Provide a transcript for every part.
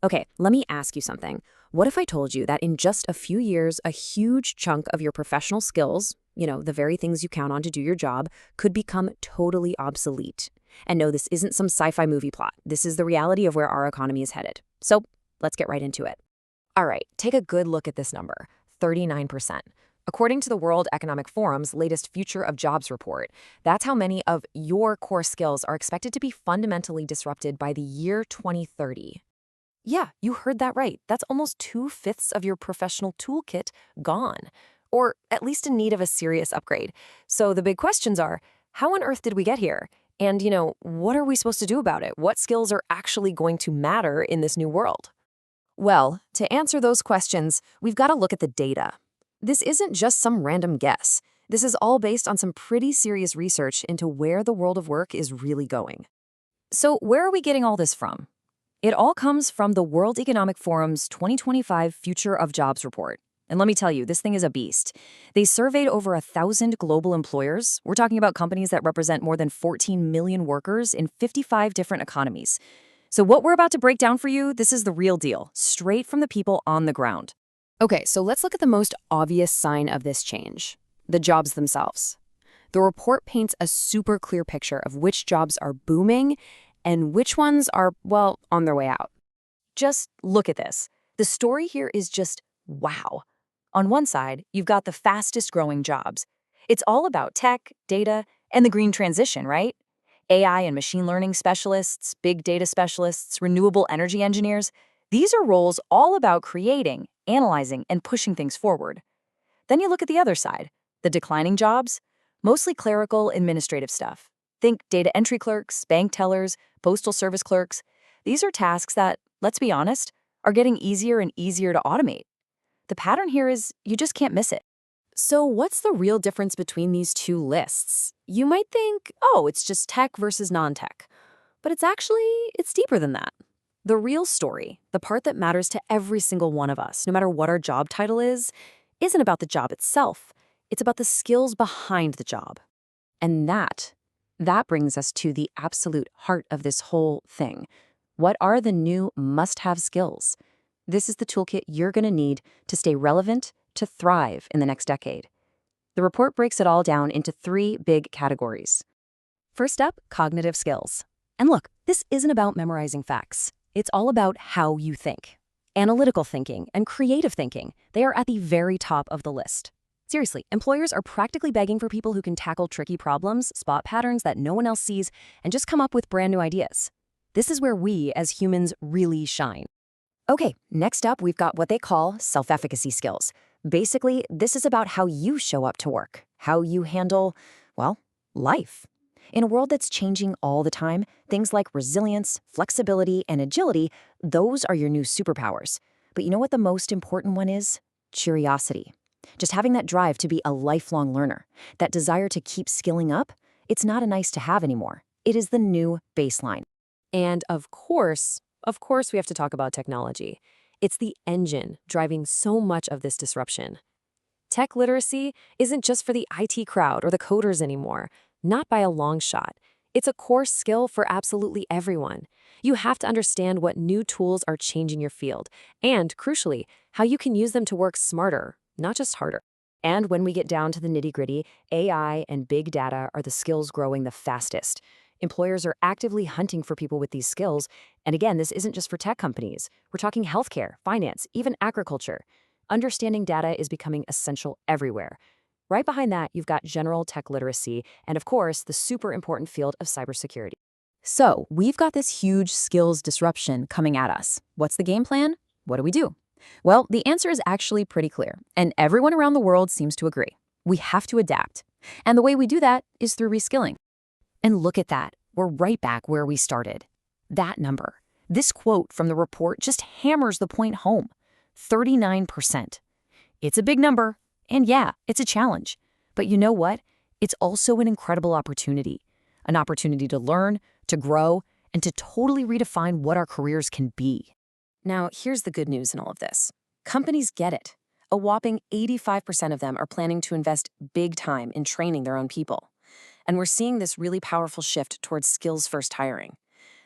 Okay, let me ask you something. What if I told you that in just a few years, a huge chunk of your professional skills, the very things you count on to do your job, could become totally obsolete? And no, this isn't some sci-fi movie plot. This is the reality of where our economy is headed. So let's get right into it. All right, take a good look at this number, 39%. According to the World Economic Forum's latest Future of Jobs report, that's how many of your core skills are expected to be fundamentally disrupted by the year 2030. Yeah, you heard that right. That's almost 2/5 of your professional toolkit gone, or at least in need of a serious upgrade. So the big questions are, how on earth did we get here? And, what are we supposed to do about it? What skills are actually going to matter in this new world? Well, to answer those questions, we've got to look at the data. This isn't just some random guess. This is all based on some pretty serious research into where the world of work is really going. So, where are we getting all this from? It all comes from the World Economic Forum's 2025 Future of Jobs report. And let me tell you, this thing is a beast. They surveyed over 1,000 global employers. We're talking about companies that represent more than 14 million workers in 55 different economies. So what we're about to break down for you, this is the real deal, straight from the people on the ground. Okay, so let's look at the most obvious sign of this change, the jobs themselves. The report paints a super clear picture of which jobs are booming and which ones are, well, on their way out. Just look at this. The story here is just wow. On one side, you've got the fastest growing jobs. It's all about tech, data, and the green transition, right? AI and machine learning specialists, big data specialists, renewable energy engineers. These are roles all about creating, analyzing, and pushing things forward. Then you look at the other side, the declining jobs, mostly clerical, administrative stuff. Think data entry clerks, bank tellers, postal service clerks. These are tasks that, let's be honest, are getting easier and easier to automate. The pattern here is you just can't miss it. So what's the real difference between these two lists? You might think, oh, it's just tech versus non-tech. But it's deeper than that. The real story, the part that matters to every single one of us, no matter what our job title is, isn't about the job itself. It's about the skills behind the job. And that brings us to the absolute heart of this whole thing. What are the new must-have skills? This is the toolkit you're going to need to stay relevant, to thrive in the next decade. The report breaks it all down into 3 big categories. First up, cognitive skills. And look, this isn't about memorizing facts. It's all about how you think. Analytical thinking and creative thinking, they are at the very top of the list. Seriously, employers are practically begging for people who can tackle tricky problems, spot patterns that no one else sees, and just come up with brand new ideas. This is where we, as humans, really shine. Okay, next up, we've got what they call self-efficacy skills. Basically, this is about how you show up to work, how you handle, well, life. In a world that's changing all the time, things like resilience, flexibility, and agility, those are your new superpowers. But you know what the most important one is? Curiosity. Just having that drive to be a lifelong learner, that desire to keep skilling up, it's not a nice to have anymore. It is the new baseline. And of course, we have to talk about technology. It's the engine driving so much of this disruption. Tech literacy isn't just for the IT crowd or the coders anymore, not by a long shot. It's a core skill for absolutely everyone. You have to understand what new tools are changing your field, and crucially, how you can use them to work smarter, not just harder. And when we get down to the nitty-gritty, AI and big data are the skills growing the fastest. Employers are actively hunting for people with these skills. And again, this isn't just for tech companies. We're talking healthcare, finance, even agriculture. Understanding data is becoming essential everywhere. Right behind that, you've got general tech literacy and, of course, the super important field of cybersecurity. So, we've got this huge skills disruption coming at us. What's the game plan? What do we do? Well, the answer is actually pretty clear, and everyone around the world seems to agree. We have to adapt. And the way we do that is through reskilling. And look at that. We're right back where we started. That number. This quote from the report just hammers the point home. 39%. It's a big number. And yeah, it's a challenge. But you know what? It's also an incredible opportunity. An opportunity to learn, to grow, and to totally redefine what our careers can be. Now, here's the good news in all of this. Companies get it. A whopping 85% of them are planning to invest big time in training their own people. And we're seeing this really powerful shift towards skills-first hiring.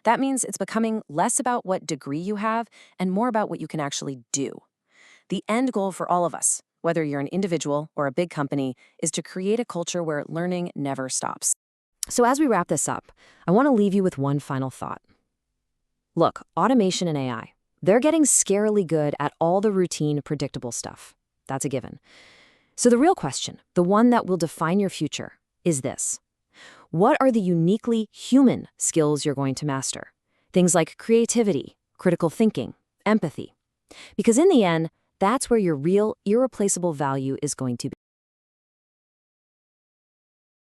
That means it's becoming less about what degree you have and more about what you can actually do. The end goal for all of us, whether you're an individual or a big company, is to create a culture where learning never stops. So as we wrap this up, I want to leave you with one final thought. Look, automation and AI, they're getting scarily good at all the routine, predictable stuff. That's a given. So the real question, the one that will define your future, is this. What are the uniquely human skills you're going to master? Things like creativity, critical thinking, empathy. Because in the end, that's where your real, irreplaceable value is going to be.